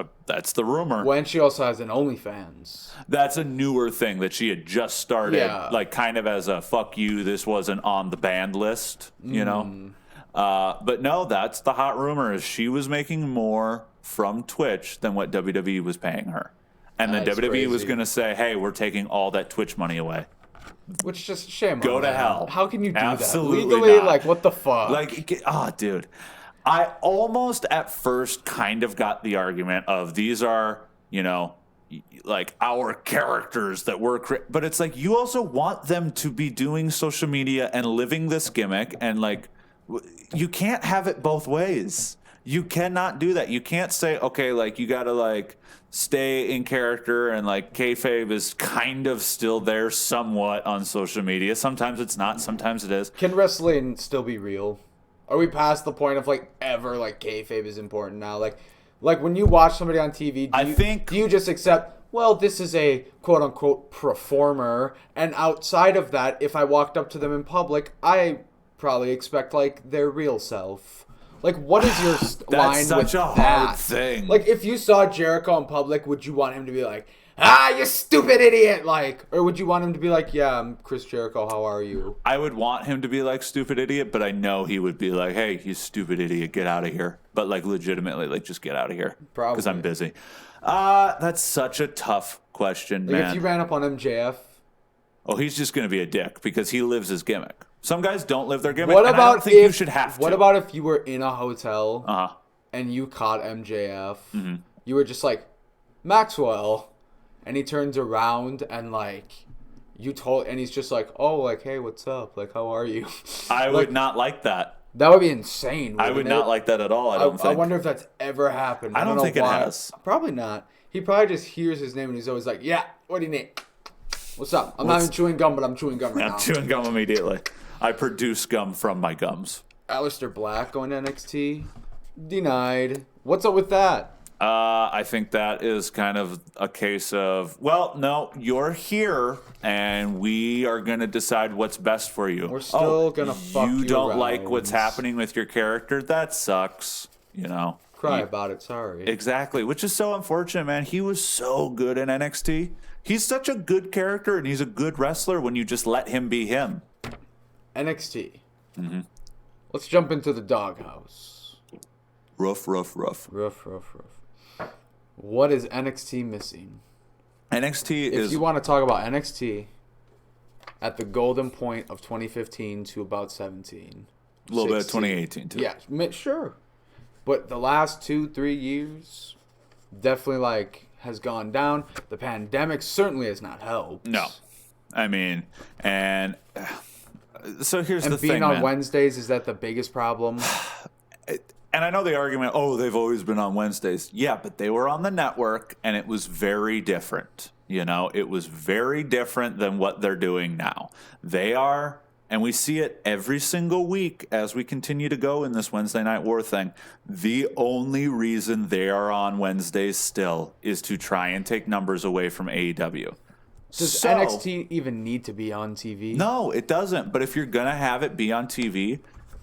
the rumor. When she also has an OnlyFans. That's a newer thing that she had just started, like kind of as a fuck you. This wasn't on the banned list, you know. But no, that's the hot rumor is she was making more from Twitch than what WWE was paying her, and then WWE was going to say, "Hey, we're taking all that Twitch money away." Which just shame. Go to hell. How can you do Absolutely that legally? not. Like what the fuck? Like, dude, I almost at first kind of got the argument of these are, you know, like our characters that we're, but it's like you also want them to be doing social media and living this gimmick, and like you can't have it both ways. You cannot do that. You can't say, okay, like, you got to, like, stay in character, and, like, kayfabe is kind of still there somewhat on social media. Sometimes it's not. Sometimes it is. Can wrestling still be real? Are we past the point of, like, ever, like, kayfabe is important now? Like when you watch somebody on TV, do you just accept, well, this is a quote-unquote performer, and outside of that, if I walked up to them in public, I probably expect, like, their real self. Like, what is your line with that? That's such a hard thing. Like, if you saw Jericho in public, would you want him to be like, you stupid idiot, like, or would you want him to be like, yeah, I'm Chris Jericho, how are you? I would want him to be like, stupid idiot, but I know he would be like, hey, you stupid idiot, get out of here. But, like, legitimately, like, just get out of here. Probably. Because I'm busy. That's such a tough question, like, man. if you ran up on MJF. Oh, he's just going to be a dick because he lives his gimmick. Some guys don't live their gimmick, What and about I don't think you should have to. What about if you were in a hotel and you caught MJF? Mm-hmm. You were just like, Maxwell, and he turns around and, like, and he's just like, oh, like, hey, what's up? Like, how are you? I would not like that. That would be insane. I would not like that at all. I wonder if that's ever happened. I don't think it has. Probably not. He probably just hears his name and he's always like, yeah, what do you need? What's up? I'm not even chewing gum, but I'm chewing gum right now. I'm chewing gum immediately. I produce gum from my gums. Aleister Black going to NXT? Denied. What's up with that? I think that is kind of a case of, well, no, you're here, and we are going to decide what's best for you. We're still going to fuck you You don't around. like what's happening with your character? That sucks, you know. Cry about it, sorry. Exactly, which is so unfortunate, man. He was so good in NXT. He's such a good character, and he's a good wrestler when you just let him be him. NXT. Mm-hmm. Let's jump into the doghouse. Rough. What is NXT missing? NXT is... If you want to talk about NXT at the golden point of 2015 to about 17. A little bit of 2018, too. Yeah, sure. But the last 2-3 years definitely, like, has gone down. The pandemic certainly has not helped. No. I mean, and... So here's the thing, being on man. Wednesdays, is that the biggest problem? And I know the argument, they've always been on Wednesdays. Yeah, but they were on the network, and it was very different. You know, it was very different than what they're doing now. They are, and we see it every single week as we continue to go in this Wednesday Night War thing. The only reason they are on Wednesdays still is to try and take numbers away from AEW. Does NXT even need to be on TV? No, it doesn't. But if you're going to have it be on TV,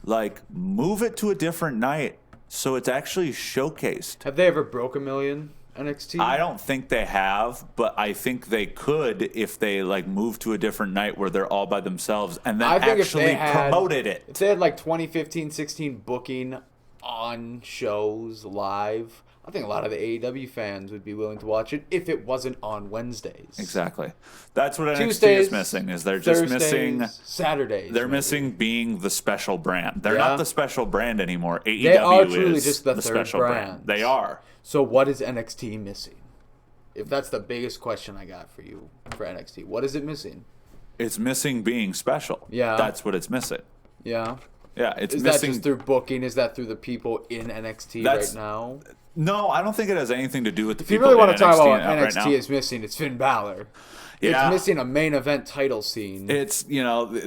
like, move it to a different night so it's actually showcased. Have they ever broke 1 million, NXT? I don't think they have, but I think they could if they, like, move to a different night where they're all by themselves and then actually promoted it. If they had, like, 2015-16 booking on shows live, I think a lot of the AEW fans would be willing to watch it if it wasn't on Wednesdays. Exactly. That's what NXT Tuesdays, is missing, is they're just Thursdays, missing... Saturdays. They're missing being the special brand. They're not the special brand anymore. AEW they are truly is just the special brand. They are. So what is NXT missing? If that's the biggest question I got for you for NXT, what is it missing? It's missing being special. Yeah. That's what it's missing. Yeah. Yeah, it's is missing... that just through booking? Is that through the people in NXT right now? No, I don't think it has anything to do with the people. If you people really want in to talk about what NXT NXT is missing, it's Finn Balor. Yeah. It's missing a main event title scene. It's, you know,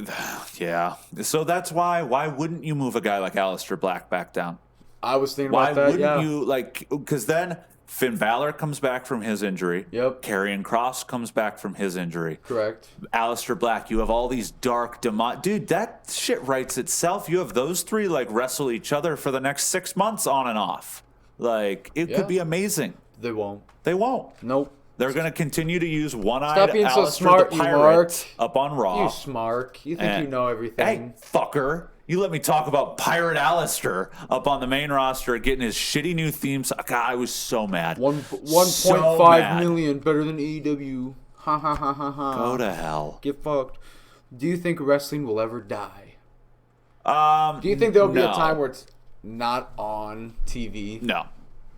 yeah. So that's why wouldn't you move a guy like Aleister Black back down? I was thinking about that, Why wouldn't you, like, because then Finn Balor comes back from his injury. Yep. Karrion Kross comes back from his injury. Correct. Aleister Black, you have all these dark dude, that shit writes itself. You have those three, like, wrestle each other for the next 6 months on and off. Like, it could be amazing. They won't. They won't. Nope. They're going to continue to use one-eyed Stop being so smart, the you Pirate Mark. up on Raw. You smart. You think you know everything. Hey, fucker. You let me talk about Pirate Alistair up on the main roster getting his shitty new themes. God, I was so mad. 1.5 million better than AEW. Ha ha ha ha ha. Go to hell. Get fucked. Do you think wrestling will ever die? Do you think there'll be a time where it's not on TV? No.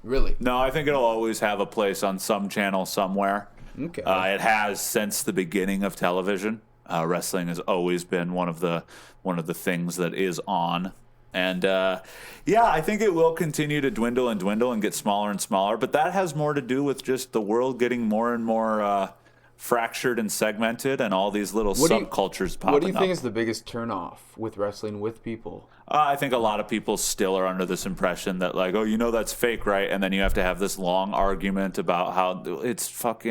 Really? No, I think it'll always have a place on some channel somewhere. Okay. It has since the beginning of television. Wrestling has always been one of the things that is on. And yeah, I think it will continue to dwindle and get smaller and smaller. But that has more to do with just the world getting more and more fractured and segmented, and all these little subcultures popping up. What do you think is the biggest turnoff with wrestling with people? I think a lot of people still are under this impression that, like, oh, that's fake, right? And then you have to have this long argument about how it's like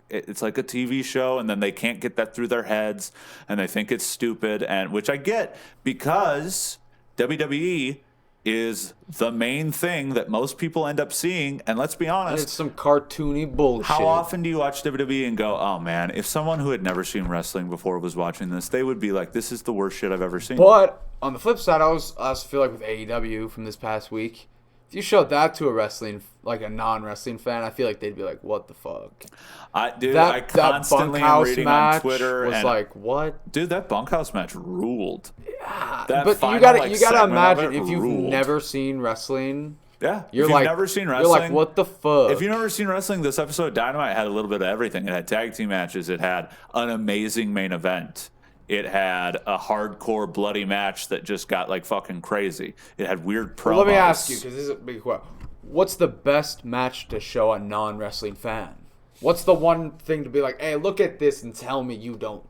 a TV show, and then they can't get that through their heads, and they think it's stupid, and which I get, because WWE is the main thing that most people end up seeing. And let's be honest, and it's some cartoony bullshit. How often do you watch WWE and go, oh man, if someone who had never seen wrestling before was watching this, they would be like, this is the worst shit I've ever seen. But on the flip side, I also feel like with AEW from this past week, if you showed that to a non-wrestling fan, I feel like they'd be like, what the fuck? I constantly am reading on Twitter was like, what? Dude, that bunkhouse match ruled. Yeah, but you gotta imagine, if you've never seen wrestling. Yeah, you've never seen wrestling, you're like, what the fuck? If you've never seen wrestling, this episode of Dynamite had a little bit of everything. It had tag team matches. It had an amazing main event. It had a hardcore bloody match that just got like fucking crazy. It had weird promos. Well, let me ask you, because this is a big question. What's the best match to show a non-wrestling fan? What's the one thing to be like, hey, look at this and tell me you don't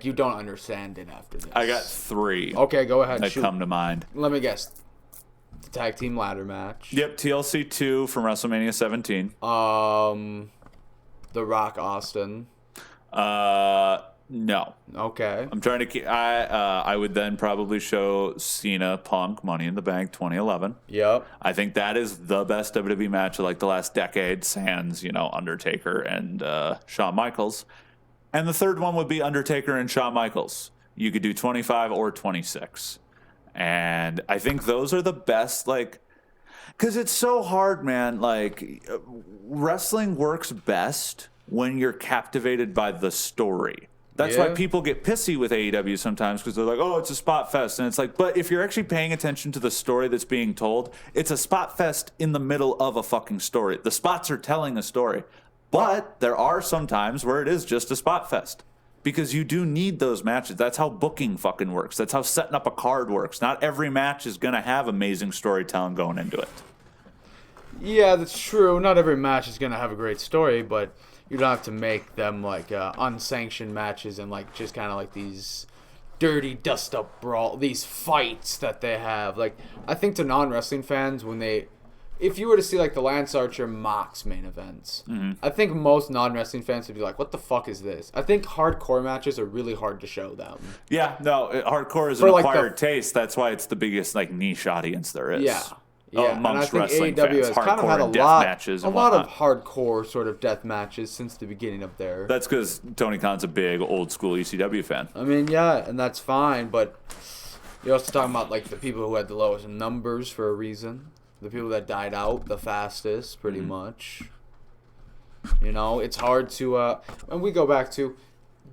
you don't understand it after this? I got 3. Okay, go ahead. That come to mind. Let me guess. The tag team ladder match. Yep, TLC 2 from WrestleMania 17. The Rock Austin. No. Okay. I'm trying to keep. I would then probably show Cena Punk Money in the Bank 2011. Yep. I think that is the best WWE match of like the last decade, sans Undertaker and Shawn Michaels. And the third one would be Undertaker and Shawn Michaels. You could do 25 or 26, and I think those are the best. Because it's so hard, man. Wrestling works best when you're captivated by the story. That's why people get pissy with AEW sometimes, because they're like, oh, it's a spot fest. And it's like, but if you're actually paying attention to the story that's being told, it's a spot fest in the middle of a fucking story. The spots are telling a story. But there are some times where it is just a spot fest, because you do need those matches. That's how booking fucking works. That's how setting up a card works. Not every match is going to have amazing storytelling going into it. Yeah, that's true. Not every match is going to have a great story, but you don't have to make them unsanctioned matches and just kind of these dirty dust up brawl, these fights that they have. I think to non-wrestling fans, if you were to see the Lance Archer Mox main events, I think most non-wrestling fans would be like, what the fuck is this? I think hardcore matches are really hard to show them. Yeah, no, hardcore is an acquired taste. That's why it's the biggest niche audience there is. Yeah. Yeah, and I think AEW fans, has kind of had a lot of hardcore sort of death matches since the beginning of their... That's because Tony Khan's a big old school ECW fan. I mean, yeah, and that's fine, but you're also talking about the people who had the lowest numbers for a reason. The people that died out the fastest, pretty much. It's hard to... and we go back to,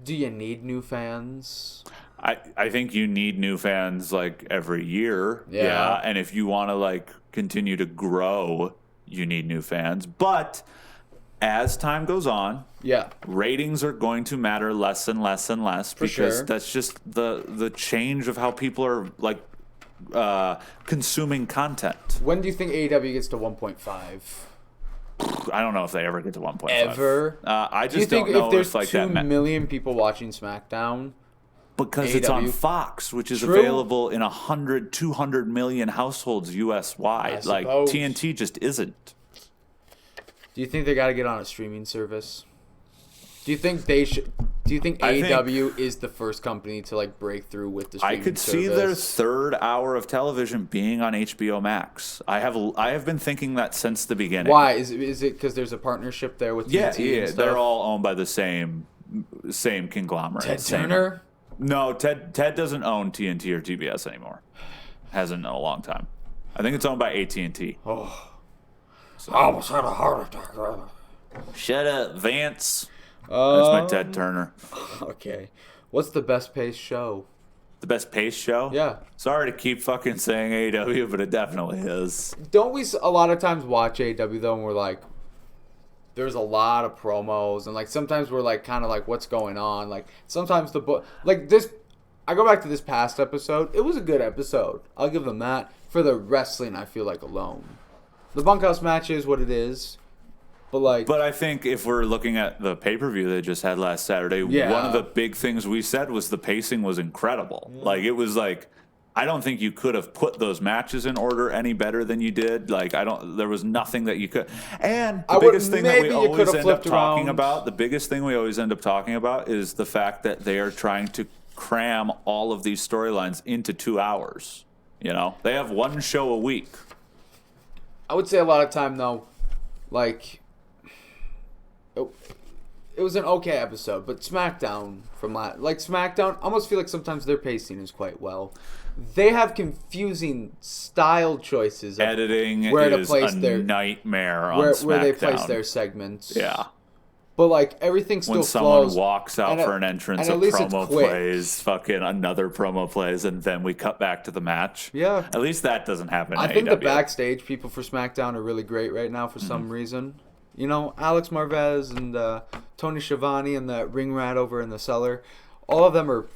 do you need new fans? I think you need new fans every year. Yeah. And if you want to continue to grow, you need new fans. But as time goes on, ratings are going to matter less and less and less, because that's just the change of how people are consuming content. When do you think AEW gets to 1.5? I don't know if they ever get to 1.5. Ever? I just don't know if there's 2 million people watching SmackDown. Because it's on Fox, which is available in 100, 200 million households U.S.-wide. TNT just isn't. Do you think they got to get on a streaming service? Do you think they should? Do you think AEW is the first company to break through with the streaming service? I could see their third hour of television being on HBO Max. I have been thinking that since the beginning. Why? Is it because there's a partnership there with TNT? Yeah, they're all owned by the same conglomerate. Ted Turner? No, Ted doesn't own TNT or TBS anymore. Hasn't in a long time. I think it's owned by AT&T. Oh, I almost had a heart attack. Shut up, Vance. That's my Ted Turner. Okay. What's the best paced show? The best paced show? Yeah. Sorry to keep fucking saying AEW, but it definitely is. Don't we a lot of times watch AEW though, and we're like, there's a lot of promos, and sometimes we're kind of what's going on? Sometimes the book, this I go back to this past episode. It was a good episode. I'll give them that. For the wrestling, I feel like alone. The bunkhouse match is what it is. But I think if we're looking at the pay-per-view they just had last Saturday, one of the big things we said was the pacing was incredible. Yeah. Like, it was like, I don't think you could have put those matches in order any better than you did. Like, there was nothing that you could. And the biggest thing that we always end up talking about, is the fact that they are trying to cram all of these storylines into 2 hours. You know, they have one show a week. I would say a lot of time, though, like, it was an okay episode, but SmackDown SmackDown, I almost feel like sometimes their pacing is quite well. They have confusing style choices. Editing where is to place a nightmare on SmackDown. Where they place their segments. Yeah. But, like, everything still flows. When someone walks out for an entrance, a promo plays, fucking another promo plays, and then we cut back to the match. Yeah. At least that doesn't happen in I think AEW. the backstage people for SmackDown are really great right now for some reason. You know, Alex Marvez and Tony Schiavone and that ring rat over in the cellar, all of them are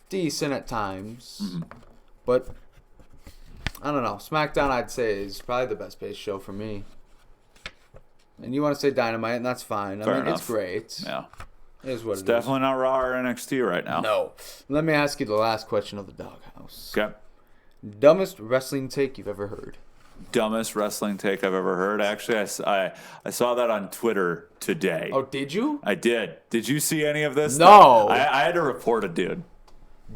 decent at times. Mm-hmm. But, I don't know. SmackDown, I'd say, is probably the best paced show for me. And you want to say Dynamite, and that's fine. Fair enough. It's great. Yeah. It is what it's definitely not Raw or NXT right now. No. Let me ask you the last question of the Doghouse. Okay. Dumbest wrestling take you've ever heard? Dumbest wrestling take I've ever heard. Actually, I saw that on Twitter today. Oh, did you? I did. Did you see any of this? No. I had to report a dude.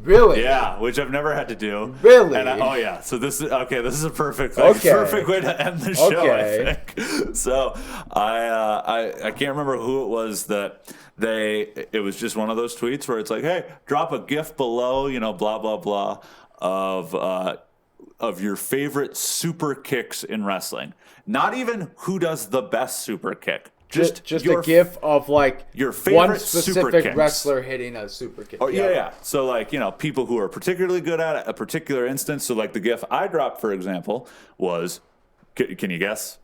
Really? Yeah, which I've never had to do. Really? And oh yeah. So this is a perfect perfect way to end the show. I think. So I can't remember who it was that it was just one of those tweets where it's like, hey, drop a GIF below, you know, blah blah blah of your favorite super kicks in wrestling. Not even who does the best super kick. Just a GIF of like your favorite one specific super kicks. wrestler hitting a super kick. Oh, yeah. So like, you know, people who are particularly good at a particular instance. So like the GIF I dropped, for example, was, can you guess?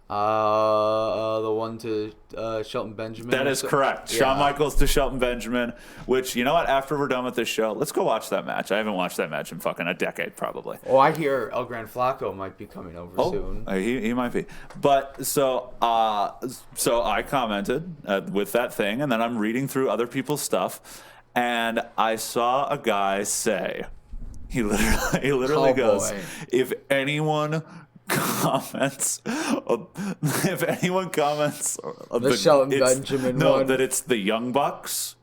The one to Shelton Benjamin. That is correct. Yeah. Shawn Michaels to Shelton Benjamin, which, you know what, after we're done with this show, let's go watch that match. I haven't watched that match in fucking a decade, probably. Oh, I hear El Gran Flaco might be coming over soon. He might be. But so I commented with that thing, and then I'm reading through other people's stuff, and I saw a guy say, he literally goes, if anyone comments the Shelton Benjamin one, that it's the Young Bucks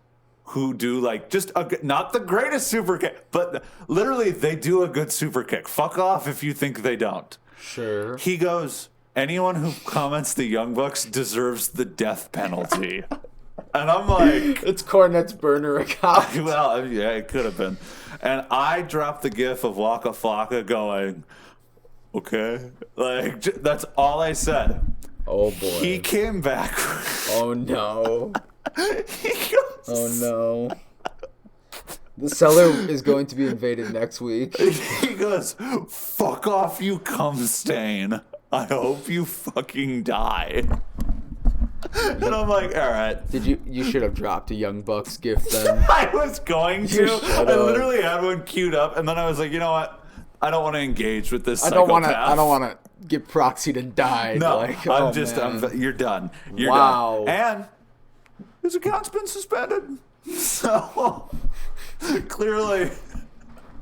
who do like just not the greatest super kick, but literally they do a good super kick. Fuck off if you think they don't. Sure. He goes, anyone who comments the Young Bucks deserves the death penalty. And I'm like, it's Cornette's burner account. Well, yeah, it could have been. And I dropped the gif of Waka Flocka going, okay, like that's all I said. Oh boy. He came back. Oh no. He goes, oh no. The cellar is going to be invaded next week. He goes, fuck off, you cum stain. I hope you fucking die. And I'm like, all right. You should have dropped a Young Bucks gift then. I was going to. I literally had one queued up, and then I was like, you know what? I don't want to engage with this psychopath. I don't want to get proxied and die. No, like, you're done. You're wow. done. And his account's been suspended. So clearly,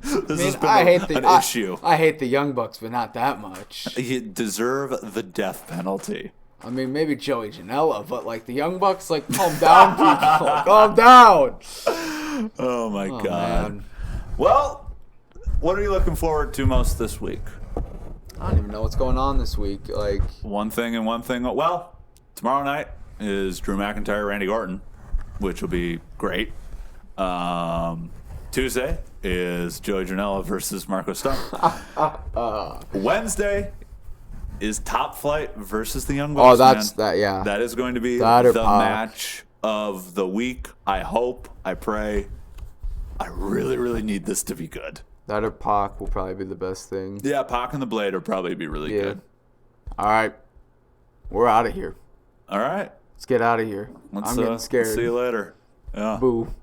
this has been an issue. I hate the Young Bucks, but not that much. You deserve the death penalty. I mean, maybe Joey Janela, but like the Young Bucks, like calm down, people. Calm down. Oh my God. Man. Well. What are you looking forward to most this week? I don't even know what's going on this week. Like one thing. Well, tomorrow night is Drew McIntyre, Randy Orton, which will be great. Tuesday is Joey Janela versus Marco Stunt. Wednesday is Top Flight versus the Young Bucks. Oh, that's that. Yeah, that is going to be the match of the week. I hope. I pray. I really, really need this to be good. That or Pac will probably be the best thing. Yeah, Pac and the Blade will probably be really good. All right. We're out of here. All right. Let's get out of here. I'm getting scared. See you later. Yeah. Boo.